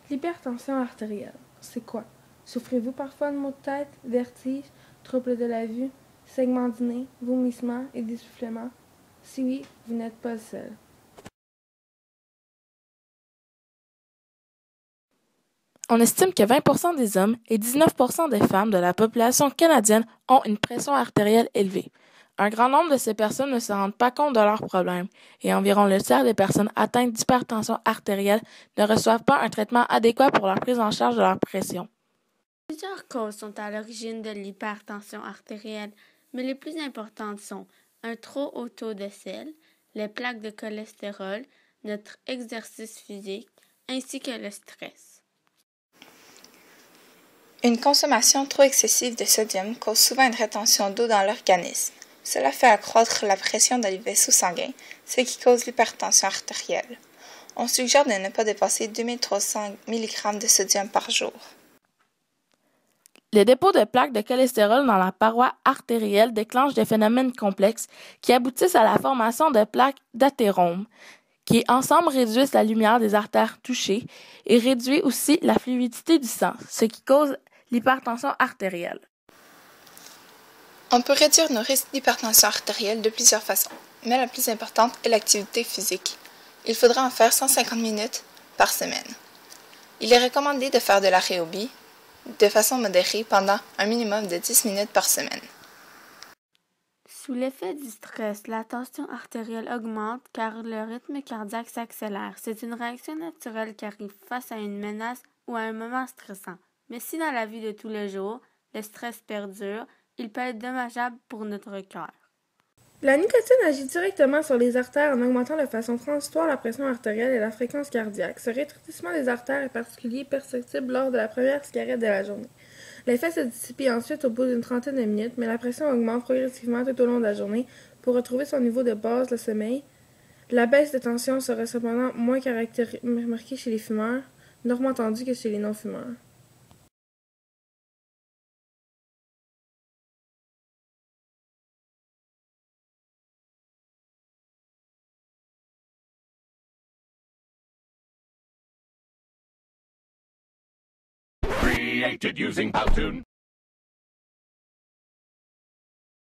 L'hypertension artérielle, c'est quoi? Souffrez-vous parfois de maux de tête, vertiges, troubles de la vue, saignements du nez, vomissements et d'essoufflement? Si oui, vous n'êtes pas le seul. On estime que 20% des hommes et 19% des femmes de la population canadienne ont une pression artérielle élevée. Un grand nombre de ces personnes ne se rendent pas compte de leurs problèmes et environ le tiers des personnes atteintes d'hypertension artérielle ne reçoivent pas un traitement adéquat pour leur prise en charge de leur pression. Plusieurs causes sont à l'origine de l'hypertension artérielle, mais les plus importantes sont un trop haut taux de sel, les plaques de cholestérol, notre exercice physique, ainsi que le stress. Une consommation trop excessive de sodium cause souvent une rétention d'eau dans l'organisme. Cela fait accroître la pression dans les vaisseaux sanguins, ce qui cause l'hypertension artérielle. On suggère de ne pas dépasser 2300 mg de sodium par jour. Les dépôts de plaques de cholestérol dans la paroi artérielle déclenchent des phénomènes complexes qui aboutissent à la formation de plaques d'athérome, qui ensemble réduisent la lumière des artères touchées et réduit aussi la fluidité du sang, ce qui cause l'hypertension artérielle. On peut réduire nos risques d'hypertension artérielle de plusieurs façons, mais la plus importante est l'activité physique. Il faudra en faire 150 minutes par semaine. Il est recommandé de faire de l'aérobie de façon modérée pendant un minimum de 10 minutes par semaine. Sous l'effet du stress, la tension artérielle augmente car le rythme cardiaque s'accélère. C'est une réaction naturelle qui arrive face à une menace ou à un moment stressant. Mais si dans la vie de tous les jours, le stress perdure, il peut être dommageable pour notre cœur. La nicotine agit directement sur les artères en augmentant de façon transitoire la pression artérielle et la fréquence cardiaque. Ce rétrécissement des artères est particulièrement perceptible lors de la première cigarette de la journée. L'effet se dissipe ensuite au bout d'une trentaine de minutes, mais la pression augmente progressivement tout au long de la journée pour retrouver son niveau de base, le sommeil. La baisse de tension sera cependant moins remarquée chez les fumeurs, normalement entendue que chez les non-fumeurs. Created using Powtoon.